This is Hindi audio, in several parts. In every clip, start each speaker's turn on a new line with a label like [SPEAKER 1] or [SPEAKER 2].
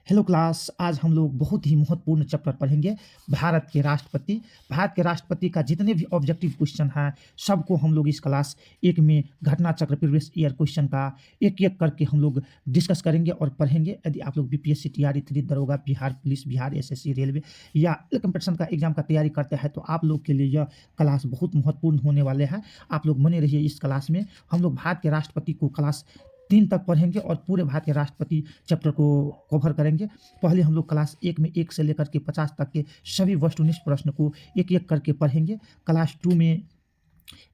[SPEAKER 1] हेलो क्लास, आज हम लोग बहुत ही महत्वपूर्ण चैप्टर पढ़ेंगे भारत के राष्ट्रपति। भारत के राष्ट्रपति का जितने भी ऑब्जेक्टिव क्वेश्चन हैं सबको हम लोग इस क्लास एक में घटना चक्र प्रीवियस ईयर क्वेश्चन का एक एक करके हम लोग डिस्कस करेंगे और पढ़ेंगे। यदि आप लोग बीपीएससी टीआरई 3 दरोगा, Bihar police, Bihar SSC, railway या कंपटीशन का एग्जाम का तैयारी करते हैं तो आप लोग के लिए यह क्लास बहुत महत्वपूर्ण होने वाले हैं। आप लोग बने रहिए इस क्लास में। हम लोग भारत के राष्ट्रपति को क्लास 3 तक पढ़ेंगे और पूरे भारत के राष्ट्रपति चैप्टर को कवर करेंगे। पहले हम लोग क्लास 1 में 1 से लेकर के 50 तक के सभी वस्तुनिष्ठ प्रश्न को एक एक करके पढ़ेंगे। क्लास 2 में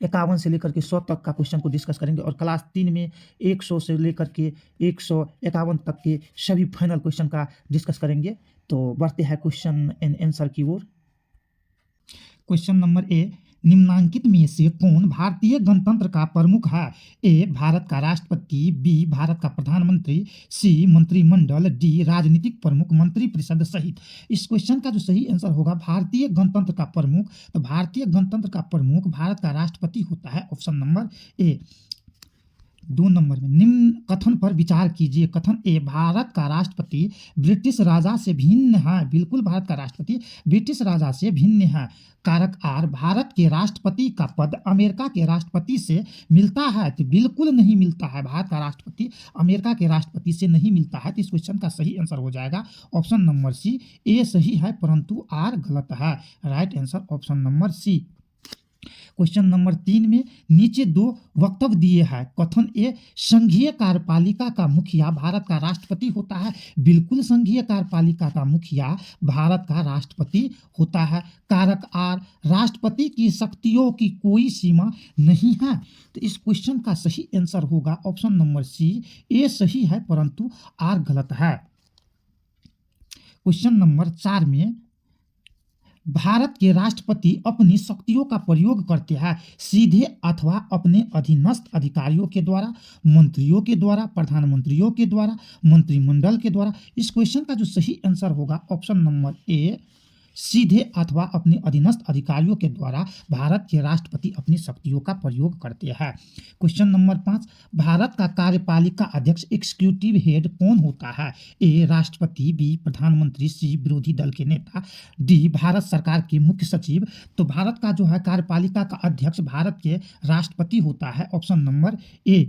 [SPEAKER 1] 51 से लेकर के 100 तक का क्वेश्चन को डिस्कस करेंगे और क्लास 3 में 100 से लेकर के 151 तक के सभी फाइनल क्वेश्चन का डिस्कस करेंगे। तो बढ़ते हैं क्वेश्चन एंड आंसर की ओर। क्वेश्चन नंबर ए, निम्नांकित में से कौन भारतीय गणतंत्र का प्रमुख है? ए भारत का राष्ट्रपति, बी भारत का प्रधानमंत्री, सी मंत्रिमंडल, डी राजनीतिक प्रमुख मंत्रिपरिषद सहित। इस क्वेश्चन का जो सही आंसर होगा भारतीय गणतंत्र का प्रमुख, तो भारतीय गणतंत्र का प्रमुख भारत का राष्ट्रपति होता है। Option number A. 2 नंबर में निम्न कथन पर विचार कीजिए। कथन ए, भारत का राष्ट्रपति ब्रिटिश राजा से भिन्न है। बिल्कुल भारत का राष्ट्रपति ब्रिटिश राजा से भिन्न है। कारक आर, भारत के राष्ट्रपति का पद अमेरिका के राष्ट्रपति से मिलता है? तो बिल्कुल नहीं मिलता है। भारत का राष्ट्रपति अमेरिका के राष्ट्रपति से नहीं मिलता है। तो इस क्वेश्चन का सही आंसर हो जाएगा ऑप्शन नंबर सी। ए सही है परंतु आर गलत है। Right answer option number C. Question number 3 में नीचे 2 वक्तव्य दिए हैं। कथन ए, संघीय कार्यपालिका का मुखिया भारत का राष्ट्रपति होता है। बिल्कुल संघीय कार्यपालिका का मुखिया भारत का राष्ट्रपति होता है। कारक आर, राष्ट्रपति की शक्तियों की कोई सीमा नहीं है। तो इस क्वेश्चन का सही आंसर होगा ऑप्शन नंबर सी। ए सही है परंतु आर गलत है। क्वेश्चन नंबर 4 में भारत के राष्ट्रपति अपनी शक्तियों का प्रयोग करते हैं सीधे अथवा अपने अधीनस्थ अधिकारियों के द्वारा, मंत्रियों के द्वारा, प्रधानमंत्रियों के द्वारा, मंत्रिमंडल के द्वारा। इस क्वेश्चन का जो सही आंसर होगा ऑप्शन नंबर ए, सीधे अथवा अपने अधीनस्थ अधिकारियों के द्वारा भारत के राष्ट्रपति अपनी शक्तियों का प्रयोग करते हैं। क्वेश्चन नंबर 5, भारत का कार्यपालिका अध्यक्ष एग्जीक्यूटिव हेड कौन होता है? ए राष्ट्रपति, बी प्रधानमंत्री, सी विरोधी दल के नेता, डी भारत सरकार के मुख्य सचिव। तो भारत का जो है कार्यपालिका का अध्यक्ष भारत के राष्ट्रपति होता है। Option number A.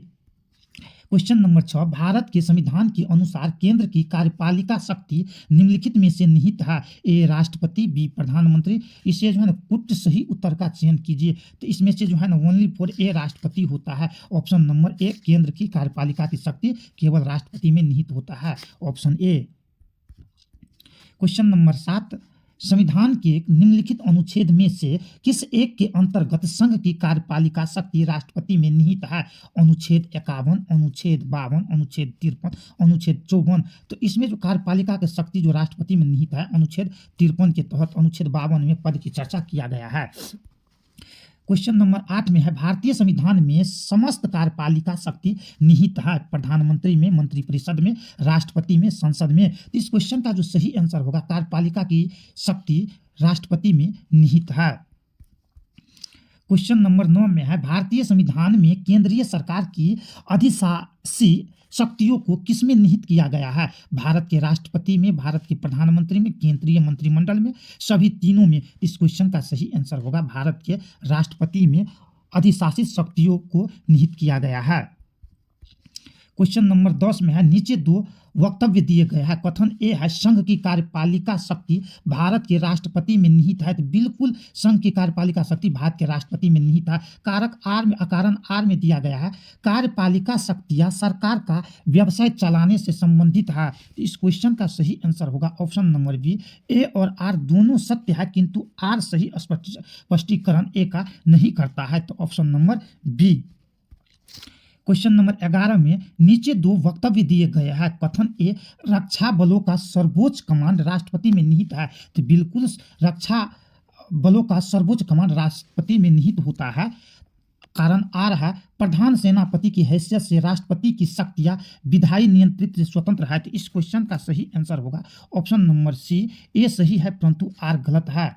[SPEAKER 1] Question number 6, Bharat के संविधान के अनुसार केंद्र की कार्यपालिका शक्ति निम्नलिखित में से निहित है? ए राष्ट्रपति, बी प्रधानमंत्री। इसे जो है ना कुछ सही उत्तर का चयन कीजिए। तो इसमें से जो है ना ओनली फॉर ए राष्ट्रपति होता है। ऑप्शन नंबर ए, केंद्र की कार्यपालिका की शक्ति केवल राष्ट्रपति में निहित होता है। Option A. क्वेश्चन नंबर 7, संविधान के निम्नलिखित अनुच्छेद में से किस एक के अंतर्गत संघ की कार्यपालिका शक्ति राष्ट्रपति में निहित है? अनुच्छेद 51, अनुच्छेद 52, अनुच्छेद 53, अनुच्छेद 54। तो इसमें जो कार्यपालिका की शक्ति जो राष्ट्रपति में निहित है अनुच्छेद 53 के तहत अनुच्छेद 52 में पद की चर्चा किया गया है। क्वेश्चन नंबर 8 में है, भारतीय संविधान में समस्त कार्यपालिका शक्ति निहित है? प्रधानमंत्री में, मंत्रिपरिषद में, राष्ट्रपति में, संसद में। तो इस क्वेश्चन का जो सही आंसर होगा कार्यपालिका की शक्ति राष्ट्रपति में निहित है। क्वेश्चन नंबर 9 में है, भारतीय संविधान में केंद्रीय सरकार की अधिशासी शक्तियों को किसमें निहित किया गया है? भारत के राष्ट्रपति में, भारत के प्रधानमंत्री में, केंद्रीय मंत्रिमंडल में, सभी तीनों में। इस क्वेश्चन का सही आंसर होगा भारत के राष्ट्रपति में अधिशासित शक्तियों को निहित किया गया है। क्वेश्चन नंबर 10 में है, नीचे 2 वक्तव्य दिए गए हैं। कथन ए है, संघ की कार्यपालिका शक्ति भारत के राष्ट्रपति में निहित है। तो बिल्कुल संघ की कार्यपालिका शक्ति भारत के राष्ट्रपति में निहित है। कारक आर में, अकारण आर में दिया गया है, कार्यपालिका शक्तियां सरकार का व्यवसाय चलाने से संबंधित है। तो इस क्वेश्चन का सही आंसर होगा ऑप्शन नंबर बी। ए और आर दोनों सत्य है किंतु आर सही स्पष्टीकरण ए का नहीं करता है। तो option number B. Question number 11 में नीचे 2 वक्तव्य दिए गए हैं। कथन ए, रक्षा बलों का सर्वोच्च कमांड राष्ट्रपति में निहित है। तो बिल्कुल रक्षा बलों का सर्वोच्च कमांड राष्ट्रपति में निहित होता है। कारण आर है, प्रधान सेनापति की हैसियत से राष्ट्रपति की शक्तियां विधायी नियंत्रित स्वतंत्र है। तो इस क्वेश्चन का सही आंसर होगा ऑप्शन नंबर सी। ए सही है परंतु आर गलत है।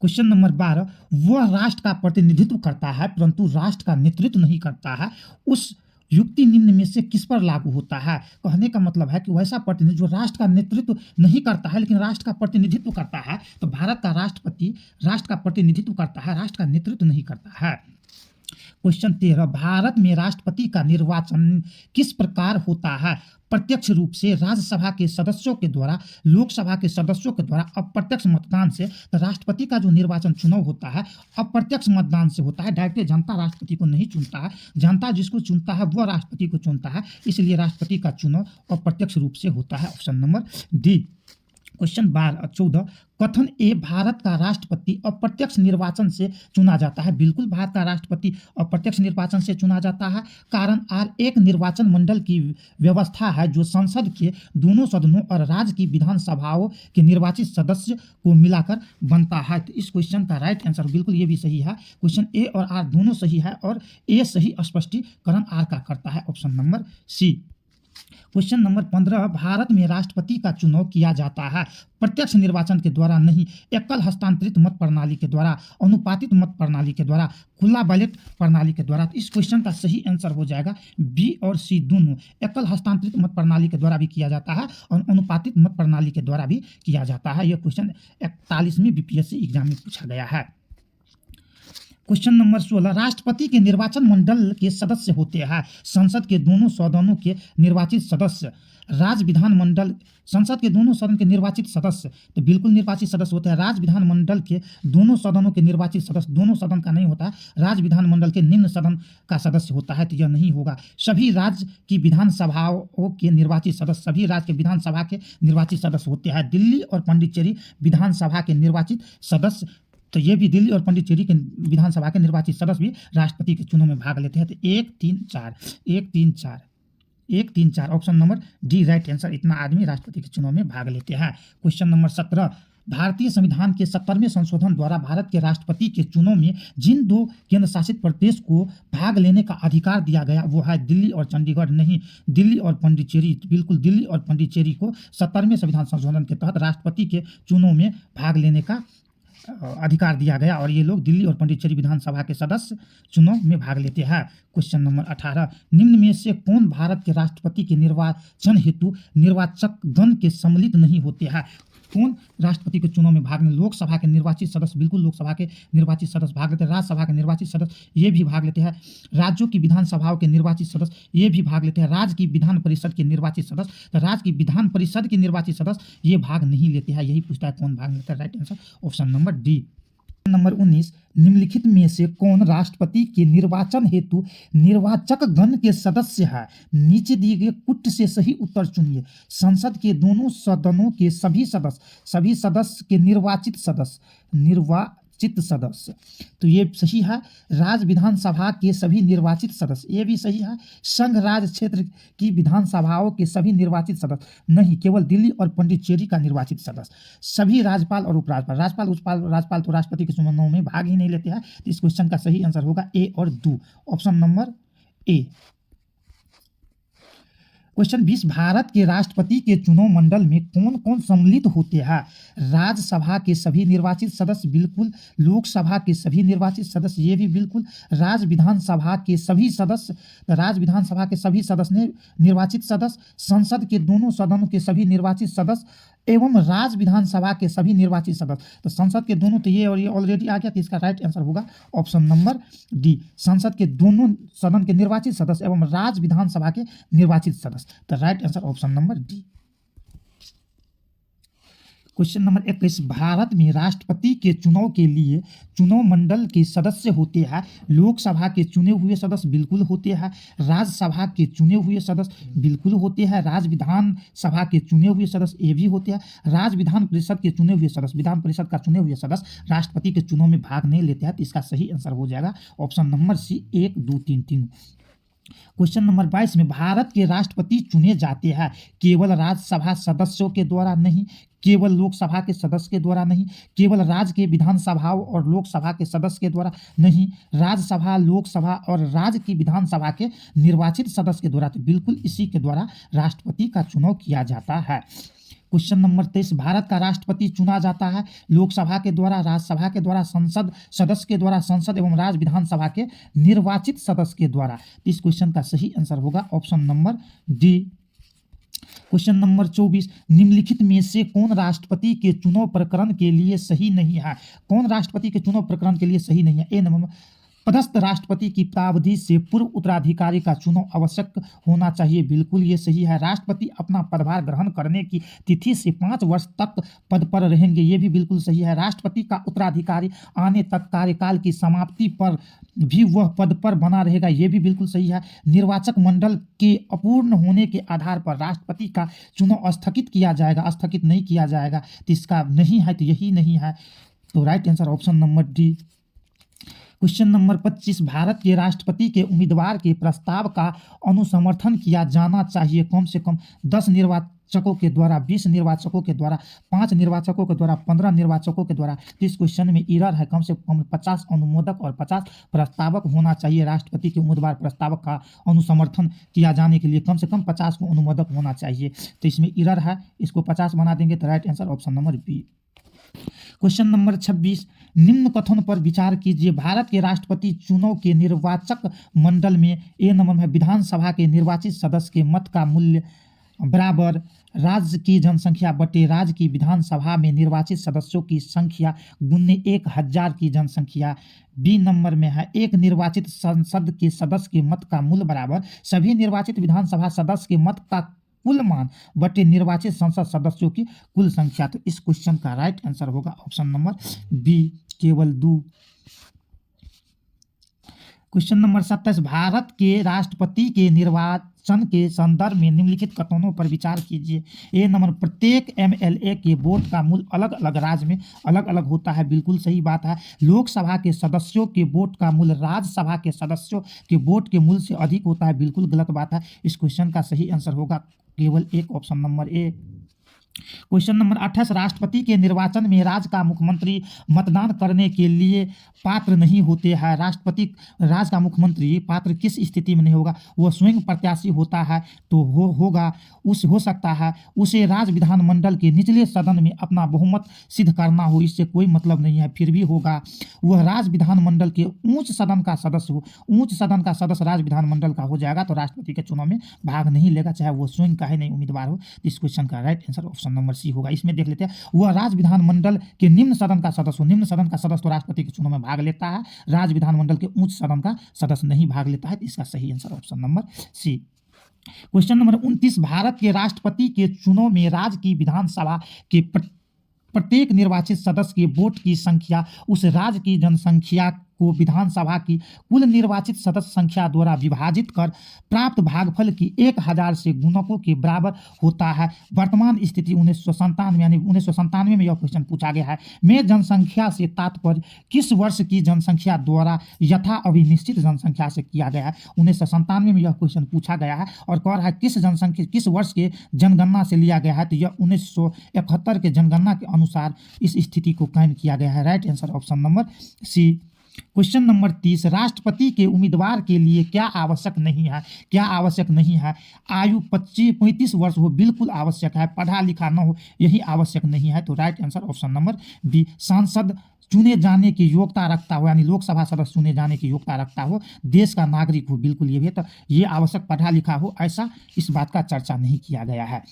[SPEAKER 1] क्वेश्चन नंबर 12, वह राष्ट्र का प्रतिनिधित्व करता है परंतु राष्ट्र का नेतृत्व नहीं करता है। उस युक्ति निम्न में से किस पर लागू होता है? कहने का मतलब है कि वैसा प्रतिनिधि जो राष्ट्र का नेतृत्व नहीं करता है लेकिन राष्ट्र का प्रतिनिधित्व करता है, तो भारत का राष्ट्रपति राष्ट्र का प्रतिनिधित्व करता है, राष्ट्र का नेतृत्व नहीं करता है। क्वेश्चन 13, भारत में राष्ट्रपति का निर्वाचन किस प्रकार होता है? प्रत्यक्ष रूप से राज्यसभा के सदस्यों के द्वारा, लोकसभा के सदस्यों के द्वारा, अप्रत्यक्ष मतदान से। तो राष्ट्रपति का जो निर्वाचन चुनाव होता है अप्रत्यक्ष मतदान से होता है। डायरेक्ट जनता राष्ट्रपति को नहीं चुनता है, जनता जिसको चुनता है वह राष्ट्रपति को चुनता है, इसलिए राष्ट्रपति का चुनाव अप्रत्यक्ष रूप से होता है। Option number D. क्वेश्चन 14, कथन ए, भारत का राष्ट्रपति अप्रत्यक्ष निर्वाचन से चुना जाता है। बिल्कुल भारत का राष्ट्रपति अप्रत्यक्ष निर्वाचन से चुना जाता है। कारण आर, एक निर्वाचन मंडल की व्यवस्था है जो संसद के दोनों सदनों और राज्य की विधानसभाओं के निर्वाचित सदस्य को मिलाकर बनता है। तो इस क्वेश्चन का राइट आंसर बिल्कुल ये भी सही है। क्वेश्चन ए और आर दोनों सही है और ए सही स्पष्टीकरण आर का करता है। Option number C. Question number 15, Bharat में राष्ट्रपति का चुनाव किया जाता है प्रत्यक्ष निर्वाचन के द्वारा नहीं, एकल हस्तांतरित मत प्रणाली के द्वारा, अनुपातित मत प्रणाली के द्वारा, खुला बैलेट प्रणाली के द्वारा। तो इस क्वेश्चन का सही आंसर हो जाएगा बी और सी दोनों। एकल हस्तांतरित मत प्रणाली के द्वारा भी किया जाता है और अनुपातित मत प्रणाली के द्वारा भी किया जाता है। यह क्वेश्चन 41वीं बीपीएससी एग्जाम में पूछा गया है। क्वेश्चन नंबर 16, राष्ट्रपति के निर्वाचन मंडल के सदस्य होते हैं संसद के दोनों सदनों के निर्वाचित सदस्य, राज्य विधान मंडल, संसद के दोनों सदन के निर्वाचित सदस्य। तो बिल्कुल निर्वाचित सदस्य होते हैं। राज्य विधान मंडल के दोनों सदनों के निर्वाचित सदस्य, दोनों सदन का नहीं होता है, राज्य विधान मंडल के निम्न सदन का सदस्य होता है, तो यह नहीं होगा। सभी राज्य की विधानसभाओं के निर्वाचित सदस्य, सभी राज्य के विधानसभा के निर्वाचित सदस्य होते हैं। दिल्ली और पुडुचेरी विधानसभा के निर्वाचित सदस्य, तो ये भी दिल्ली और पुडुचेरी के विधानसभा के निर्वाचित सदस्य भी राष्ट्रपति के चुनाव में भाग लेते हैं। तो 1 3 4 option number D right answer. इतना आदमी राष्ट्रपति के चुनाव में भाग लेते हैं। क्वेश्चन नंबर 17, भारतीय संविधान के 70वें संशोधन द्वारा भारत के राष्ट्रपति के चुनाव में जिन 2 केंद्र शासित प्रदेश को भाग लेने का अधिकार दिया गया वो है दिल्ली और चंडीगढ़, नहीं दिल्ली और पुडुचेरी। बिल्कुल दिल्ली और पुडुचेरी को 70वें संविधान संशोधन के तहत राष्ट्रपति के चुनाव में भाग लेने का अधिकार दिया गया और ये लोग दिल्ली और पुडुचेरी विधानसभा के सदस्य चुनाव में भाग लेते हैं। क्वेश्चन नंबर 18, निम्न में से कौन भारत के राष्ट्रपति के निर्वाचन हेतु निर्वाचक गण के सम्मिलित नहीं होते हैं? कौन राष्ट्रपति के चुनाव में भाग लेते? लोकसभा के निर्वाचित सदस्य, बिल्कुल लोकसभा के निर्वाचित सदस्य भाग लेते हैं। राज्यसभा के निर्वाचित सदस्य ये भी भाग लेते हैं। राज्यों की विधानसभाओं के निर्वाचित सदस्य ये भी भाग लेते हैं। राज्य की विधान परिषद के निर्वाचित सदस्य, तो राज्य की विधान परिषद के निर्वाचित सदस्य ये भाग नहीं लेते हैं। यही पूछता है कौन भाग लेता है। Right answer option number D. Number 19, निम्नलिखित में से कौन राष्ट्रपति के निर्वाचन हेतु निर्वाचक गण के सदस्य है? नीचे दिए गए कुट से सही उत्तर चुनिए। संसद के दोनों सदनों के सभी सदस्य के निर्वाचित सदस्य, तो ये सही है। राज्य विधानसभा के सभी निर्वाचित सदस्य, ये भी सही है। संघ राज्य क्षेत्र की विधानसभाओं के सभी निर्वाचित सदस्य नहीं, केवल दिल्ली और पुडुचेरी का निर्वाचित सदस्य। सभी राज्यपाल और उपराज्यपाल, राज्यपाल तो राष्ट्रपति के चुनाव में भाग ही नहीं लेते हैं। तो इस क्वेश्चन का सही आंसर होगा ए और दो, option number A. Question 20, Bharat के राष्ट्रपति के चुनाव मंडल में कौन कौन सम्मिलित होते हैं? राज्यसभा के सभी निर्वाचित सदस्य, बिल्कुल। लोकसभा के सभी निर्वाचित सदस्य, ये भी बिल्कुल। राज्य विधानसभा के सभी सदस्य, राज्य विधानसभा के सभी सदस्य ने निर्वाचित सदस्य, संसद के दोनों सदनों के सभी निर्वाचित सदस्य एवं राज्य विधानसभा के सभी निर्वाचित सदस्य। तो संसद के दोनों, तो ये और ये ऑलरेडी आ गया, तो इसका राइट आंसर होगा ऑप्शन नंबर डी। संसद के दोनों सदन के निर्वाचित सदस्य एवं राज्य विधानसभा के निर्वाचित सदस्य। तो right answer option number D. Question number 21, Bharat में राष्ट्रपति के चुनाव के लिए चुनाव मंडल के सदस्य होते हैं। लोकसभा के चुने हुए सदस्य बिल्कुल होते हैं। राज्यसभा के चुने हुए सदस्य बिल्कुल होते हैं। राज्य विधान सभा के चुने हुए सदस्य ये भी होते हैं। राज्य विधान परिषद के चुने हुए सदस्य, विधान परिषद का चुने हुए सदस्य राष्ट्रपति के चुनाव में भाग नहीं लेते हैं। तो इसका सही आंसर हो जाएगा option number C, 1 2 3 3। Question number 22 में भारत के राष्ट्रपति चुने जाते हैं केवल राज्यसभा सदस्यों के द्वारा नहीं, केवल लोकसभा के सदस्य के द्वारा नहीं, केवल राज्य के विधानसभाओं और लोकसभा के सदस्य के द्वारा नहीं, राज्यसभा, लोकसभा और राज्य की विधानसभा के निर्वाचित सदस्य के द्वारा। तो बिल्कुल इसी के द्वारा राष्ट्रपति का चुनाव किया जाता है। क्वेश्चन नंबर 23, भारत का राष्ट्रपति चुना जाता है लोकसभा के द्वारा, राज्यसभा के द्वारा, संसद सदस्य के द्वारा, संसद एवं राज्य विधानसभा के निर्वाचित सदस्य के द्वारा। इस क्वेश्चन का सही आंसर होगा option number D. Question number 24, निम्नलिखित में से कौन राष्ट्रपति के चुनाव प्रकरण के लिए सही नहीं है? कौन राष्ट्रपति के चुनाव प्रकरण के लिए सही नहीं है? ए नंबर, पदस्थ राष्ट्रपति की प्रावधि से पूर्व उत्तराधिकारी का चुनाव आवश्यक होना चाहिए, बिल्कुल ये सही है। राष्ट्रपति अपना पदभार ग्रहण करने की तिथि से 5 वर्ष तक पद पर रहेंगे, ये भी बिल्कुल सही है। राष्ट्रपति का उत्तराधिकारी आने तक कार्यकाल की समाप्ति पर भी वह पद पर बना रहेगा, ये भी बिल्कुल सही है। निर्वाचक मंडल के अपूर्ण होने के आधार पर राष्ट्रपति का चुनाव स्थगित किया जाएगा, स्थगित नहीं किया जाएगा, तो इसका नहीं है, तो यही नहीं है, तो right answer option number D. Question number 25, Bharat के राष्ट्रपति के उम्मीदवार के प्रस्ताव का अनुसमर्थन किया जाना चाहिए कम से कम 10 निर्वाचकों के द्वारा, 20 निर्वाचकों के द्वारा, 5 निर्वाचकों के द्वारा, 15 निर्वाचकों के द्वारा। इस क्वेश्चन में एरर है, कम से कम 50 अनुमोदक और 50 प्रस्तावक होना चाहिए। राष्ट्रपति के उम्मीदवार प्रस्तावक का अनुसमर्थन किया जाने के लिए कम से कम 50 को अनुमोदक होना चाहिए, तो इसमें एरर है, इसको 50 बना देंगे, तो right answer option number B. Question number 26, निम्न कथन पर विचार कीजिए। भारत के राष्ट्रपति चुनाव के निर्वाचक मंडल में ए नंबर में विधानसभा के निर्वाचित सदस्य के मत का मूल्य बराबर राज्य की जनसंख्या बटे राज्य की विधानसभा में निर्वाचित सदस्यों की संख्या गुने 1000 की जनसंख्या। बी नंबर में है एक निर्वाचित संसद के सदस्य के मत का मूल्य बराबर सभी निर्वाचित विधानसभा सदस्य के मत का कुल मान बटे निर्वाचित संसद सदस्यों की कुल संख्या। तो इस क्वेश्चन का राइट आंसर होगा ऑप्शन नंबर बी, केवल 2। क्वेश्चन नंबर 27, भारत के राष्ट्रपति के निर्वाचन के संदर्भ में निम्नलिखित कथनों पर विचार कीजिए। ए नंबर, प्रत्येक एमएलए के वोट का मूल्य अलग अलग राज्य में अलग अलग होता है, बिल्कुल सही बात है। लोकसभा के सदस्यों के वोट का मूल्य राज्यसभा के सदस्यों के वोट के मूल्य से अधिक होता है, बिल्कुल गलत बात है। इस क्वेश्चन का सही आंसर होगा केवल एक, option number A. Question number 28, राष्ट्रपति के निर्वाचन में राज्य का मुख्यमंत्री मतदान करने के लिए पात्र नहीं होते हैं। राष्ट्रपति राज्य का मुख्यमंत्री पात्र किस स्थिति में नहीं होगा? वह स्वयं प्रत्याशी होता है तो होगा, उस हो सकता है उसे राज्य विधानमंडल के निचले सदन में अपना बहुमत सिद्ध करना हो, इससे कोई मतलब नहीं है, फिर भी होगा। वह राज्य विधानमंडल के उच्च सदन का सदस्य हो, उच्च सदन का सदस्य राज्य विधानमंडल का हो जाएगा, तो राष्ट्रपति के चुनाव में भाग नहीं लेगा, चाहे वो स्वयं का ही नहीं उम्मीदवार हो। इस क्वेश्चन का right answer option number C होगा। इसमें देख लेते हैं, वह राज्य विधानमंडल के निम्न सदन का सदस्य हो, निम्न सदन का सदस्य तो राष्ट्रपति के चुनाव में भाग लेता है, राज्य विधानमंडल के उच्च सदन का सदस्य नहीं भाग लेता है, तो इसका सही answer option number C. Question number 29, Bharat के राष्ट्रपति के चुनाव में राज्य की विधानसभा के प्रत्येक निर्वाचित सदस्य के वोट की संख्या उस राज्य की जनसंख्या को विधानसभा की कुल निर्वाचित सदस्य संख्या द्वारा विभाजित कर प्राप्त भागफल की 1000 से गुणकों के बराबर होता है। वर्तमान स्थिति 1997 यानी 1997 में यह क्वेश्चन पूछा गया है। में जनसंख्या से तात्पर्य किस वर्ष की जनसंख्या द्वारा यथा अभिनिश्चित जनसंख्या से किया गया है। 1997 में यह क्वेश्चन पूछा गया है और कह रहा है किस वर्ष के जनगणना से लिया गया है, तो यह 1971 के जनगणना के अनुसार इस स्थिति को कायम किया गया है। Right answer option number C. Question number 30, राष्ट्रपति के उम्मीदवार के लिए क्या आवश्यक नहीं है? क्या आवश्यक नहीं है? आयु 35 वर्ष हो, बिल्कुल आवश्यक है। पढ़ा लिखा न हो, यही आवश्यक नहीं है, तो right answer option number B. सांसद चुने जाने की योग्यता रखता हो, यानी लोकसभा सदस्य चुने जाने की योग्यता रखता हो, देश का नागरिक हो, बिल्कुल ये भी है, तो ये आवश्यक पढ़ा लिखा हो, ऐसा इस बात का चर्चा नहीं किया गया है।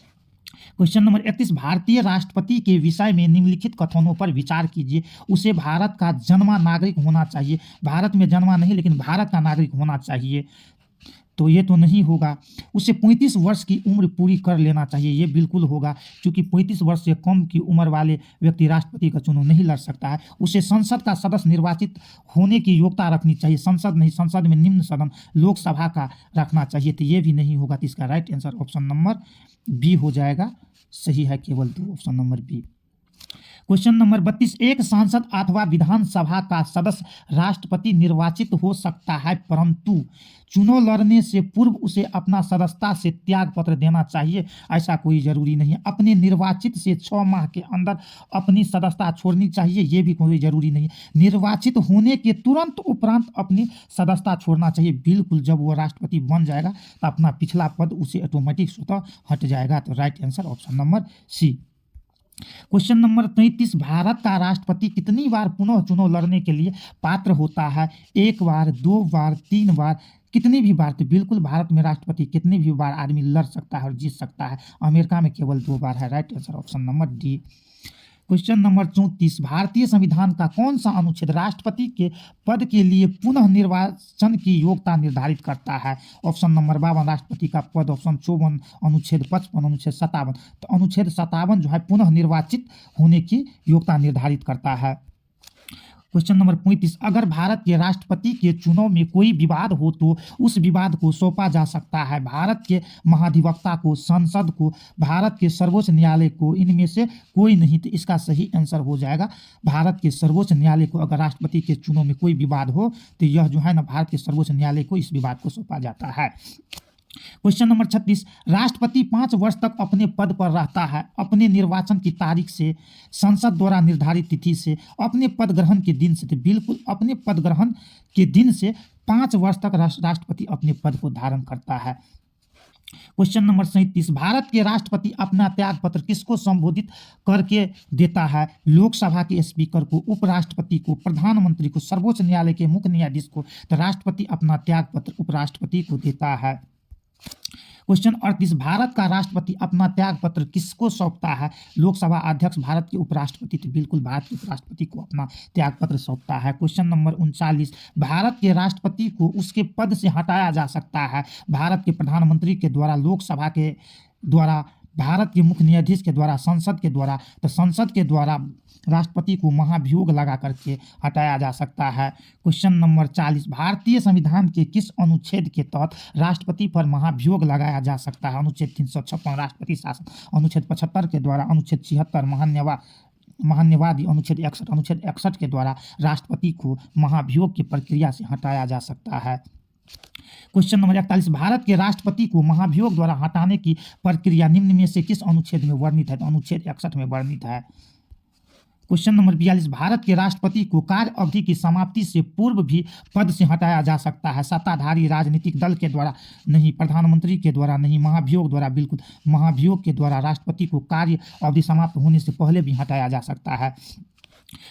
[SPEAKER 1] क्वेश्चन नंबर 31, भारतीय राष्ट्रपति के विषय में निम्नलिखित कथनों पर विचार कीजिए। उसे भारत का जन्मा नागरिक होना चाहिए, भारत में जन्मा नहीं लेकिन भारत का नागरिक होना चाहिए, तो ये तो नहीं होगा। उसे 35 वर्ष की उम्र पूरी कर लेना चाहिए, ये बिल्कुल होगा, क्योंकि 35 वर्ष से कम की उम्र वाले व्यक्ति राष्ट्रपति का चुनाव नहीं लड़ सकता है। उसे संसद का सदस्य निर्वाचित होने की योग्यता रखनी चाहिए, संसद नहीं, संसद में निम्न सदन लोकसभा का रखना चाहिए, तो ये भी नहीं होगा, तो इसका right answer option number B हो जाएगा, सही है केवल 2, option number B. Question number 32, एक सांसद अथवा विधानसभा का सदस्य राष्ट्रपति निर्वाचित हो सकता है, परंतु चुनाव लड़ने से पूर्व उसे अपना सदस्यता से त्याग पत्र देना चाहिए, ऐसा कोई जरूरी नहीं है। अपने निर्वाचित से 6 माह के अंदर अपनी सदस्यता छोड़नी चाहिए, ये भी कोई जरूरी नहीं है। निर्वाचित होने के तुरंत उपरांत अपनी सदस्यता छोड़ना चाहिए, बिल्कुल जब वो राष्ट्रपति बन जाएगा तो अपना पिछला पद उसे ऑटोमेटिक स्वतः हट जाएगा, तो right answer option number C. Question number 33, Bharat का राष्ट्रपति कितनी बार पुनः चुनाव लड़ने के लिए पात्र होता है? 1 बार, 2 बार, 3 बार, कितनी भी बार? तो बिल्कुल भारत में राष्ट्रपति कितनी भी बार आदमी लड़ सकता है और जीत सकता है। अमेरिका में केवल 2 बार है। Right answer option number D. Question number 34, भारतीय संविधान का कौन सा अनुच्छेद राष्ट्रपति के पद के लिए पुनः निर्वाचन की योग्यता निर्धारित करता है? ऑप्शन नंबर 52 राष्ट्रपति का पद, ऑप्शन 54 अनुच्छेद 55, अनुच्छेद 57। तो अनुच्छेद 57 जो है पुनः निर्वाचित होने की योग्यता निर्धारित करता है। क्वेश्चन नंबर 35, अगर भारत के राष्ट्रपति के चुनाव में कोई विवाद हो तो उस विवाद को सौंपा जा सकता है भारत के महाधिवक्ता को, संसद को, भारत के सर्वोच्च न्यायालय को, इनमें से कोई नहीं। तो इसका सही आंसर हो जाएगा भारत के सर्वोच्च न्यायालय को। अगर राष्ट्रपति के चुनाव में कोई विवाद हो तो यह जो है ना भारत के सर्वोच्च न्यायालय को इस विवाद को सौंपा जाता है। क्वेश्चन नंबर 36, राष्ट्रपति 5 वर्ष तक अपने पद पर रहता है अपने निर्वाचन की तारीख से, संसद द्वारा निर्धारित तिथि से, अपने पद ग्रहण के दिन से। तो बिल्कुल अपने पद ग्रहण के दिन से 5 वर्ष तक राष्ट्रपति अपने पद को धारण करता है। क्वेश्चन नंबर 37, भारत के राष्ट्रपति अपना त्याग पत्र किसको संबोधित करके देता है? लोकसभा के स्पीकर को, उपराष्ट्रपति को, प्रधानमंत्री को, सर्वोच्च न्यायालय के मुख्य न्यायाधीश को। तो राष्ट्रपति अपना त्याग पत्र उपराष्ट्रपति को देता है। क्वेश्चन 38, भारत का राष्ट्रपति अपना त्याग पत्र किसको सौंपता है? लोकसभा अध्यक्ष, भारत के उपराष्ट्रपति। तो बिल्कुल भारत के उपराष्ट्रपति को अपना त्याग पत्र सौंपता है। क्वेश्चन नंबर 39, भारत के राष्ट्रपति को उसके पद से हटाया जा सकता है भारत के प्रधानमंत्री के द्वारा, लोकसभा के द्वारा, भारत के मुख्य न्यायाधीश के द्वारा, संसद के द्वारा। तो संसद के द्वारा राष्ट्रपति को महाभियोग लगा करके हटाया जा सकता है। क्वेश्चन नंबर 40, भारतीय संविधान के किस अनुच्छेद के तहत राष्ट्रपति पर महाभियोग लगाया जा सकता है? अनुच्छेद 356 राष्ट्रपति शासन, अनुच्छेद 75 के द्वारा, अनुच्छेद 76 महान्यवादी, अनुच्छेद 61 के द्वारा राष्ट्रपति को महाभियोग की प्रक्रिया से हटाया जा सकता है। क्वेश्चन नंबर 41, भारत के राष्ट्रपति को महाभियोग द्वारा हटाने की प्रक्रिया निम्न में से किस अनुच्छेद में वर्णित है? तो अनुच्छेद 61 में वर्णित है। क्वेश्चन नंबर 42, भारत के राष्ट्रपति को कार्य अवधि की समाप्ति से पूर्व भी पद से हटाया जा सकता है सत्ताधारी राजनीतिक दल के द्वारा नहीं, प्रधानमंत्री के द्वारा नहीं, महाभियोग द्वारा। बिल्कुल महाभियोग के द्वारा राष्ट्रपति को कार्य अवधि समाप्त होने से पहले भी हटाया जा सकता है।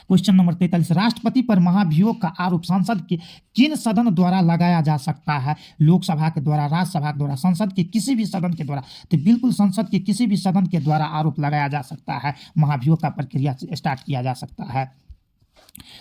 [SPEAKER 1] क्वेश्चन नंबर 43, राष्ट्रपति पर महाभियोग का आरोप संसद के किन सदन द्वारा लगाया जा सकता है? लोकसभा के द्वारा, राज्यसभा के द्वारा, संसद के किसी भी सदन के द्वारा। तो बिल्कुल संसद के किसी भी सदन के द्वारा आरोप लगाया जा सकता है, महाभियोग का प्रक्रिया स्टार्ट किया जा सकता है।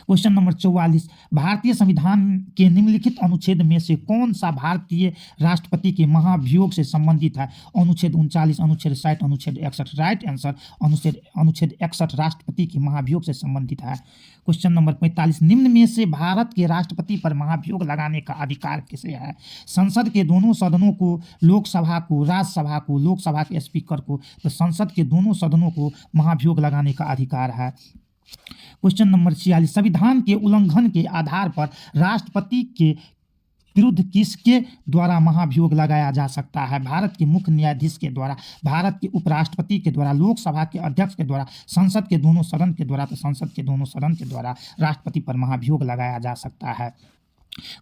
[SPEAKER 1] क्वेश्चन नंबर 44, भारतीय संविधान के निम्नलिखित अनुच्छेद में से कौन सा भारतीय राष्ट्रपति के महाभियोग से संबंधित है? अनुच्छेद 39, अनुच्छेद 60, अनुच्छेद 61। राइट आंसर अनुच्छेद 61 राष्ट्रपति के महाभियोग से संबंधित है। क्वेश्चन नंबर 45, निम्न में से भारत के राष्ट्रपति पर महाभियोग लगाने का अधिकार किसे है? संसद के दोनों सदनों को, लोकसभा को, राज्यसभा को, लोकसभा के स्पीकर को। तो संसद के दोनों सदनों को महाभियोग लगाने का अधिकार है। क्वेश्चन नंबर 46, संविधान के उल्लंघन के आधार पर राष्ट्रपति के विरुद्ध किसके द्वारा महाभियोग लगाया जा सकता है? भारत के मुख्य न्यायाधीश के द्वारा, भारत के उपराष्ट्रपति के द्वारा, लोकसभा के अध्यक्ष के द्वारा, संसद के दोनों सदन के द्वारा। तो संसद के दोनों सदन के द्वारा राष्ट्रपति पर महाभियोग लगाया जा सकता है।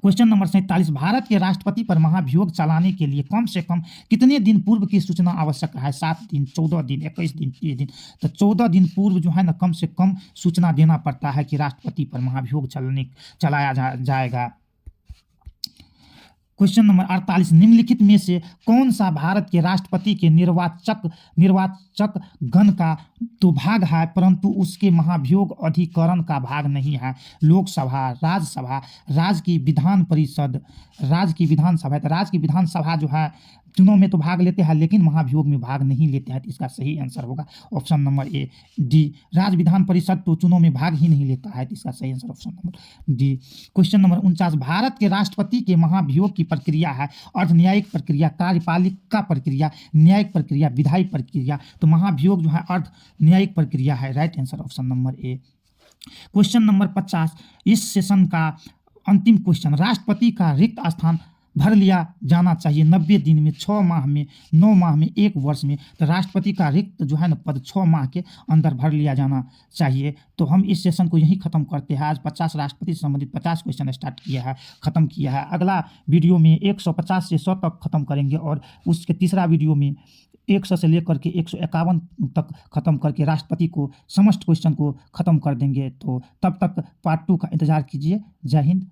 [SPEAKER 1] क्वेश्चन नंबर 47, भारत के राष्ट्रपति पर महाभियोग चलाने के लिए कम से कम कितने दिन पूर्व की सूचना आवश्यक है? 7 दिन, 14 दिन, 21 दिन, 30 दिन। तो 14 दिन पूर्व जो है ना कम से कम सूचना देना पड़ता है कि राष्ट्रपति पर महाभियोग चलाया जाएगा। क्वेश्चन नंबर 48, निम्नलिखित में से कौन सा भारत के राष्ट्रपति के निर्वाचक गण का तो भाग है परंतु उसके महाभियोग अधिकरण का भाग नहीं है? लोकसभा, राज्यसभा, राज्य की विधान परिषद, राज्य की विधानसभा। तो राज्य की विधानसभा जो है चुनाव में तो भाग लेते हैं लेकिन महाभियोग में भाग नहीं लेते हैं। तो इसका सही आंसर होगा ऑप्शन नंबर ए डी। राज्य विधान परिषद तो चुनाव में भाग ही नहीं लेता है। तो इसका सही answer option number D. Question number 49, Bharat के राष्ट्रपति के महाभियोग की प्रक्रिया है अर्ध न्यायिक प्रक्रिया, कार्यपालिका प्रक्रिया, न्यायिक प्रक्रिया, विधायी प्रक्रिया। तो महाभियोग जो है अर्ध न्यायिक प्रक्रिया है। Right answer option number A. Question number 50, इस सेशन का अंतिम क्वेश्चन, राष्ट्रपति का रिक्त स्थान भर लिया जाना चाहिए 90 दिन में, 6 माह में, 9 माह में, 1 वर्ष में। तो राष्ट्रपति का रिक्त जो है ना पद 6 माह के अंदर भर लिया जाना चाहिए। तो हम इस सेशन को यहीं ख़त्म करते हैं। आज 50 राष्ट्रपति से संबंधित 50 क्वेश्चन स्टार्ट किया है, ख़त्म किया है। अगला वीडियो में 150 से 100 तक ख़त्म करेंगे और उसके तीसरा वीडियो में 100 से लेकर के 151 तक ख़त्म करके राष्ट्रपति को समस्त क्वेश्चन को ख़त्म कर देंगे। तो तब तक पार्ट 2 का इंतज़ार कीजिए। जय हिंद।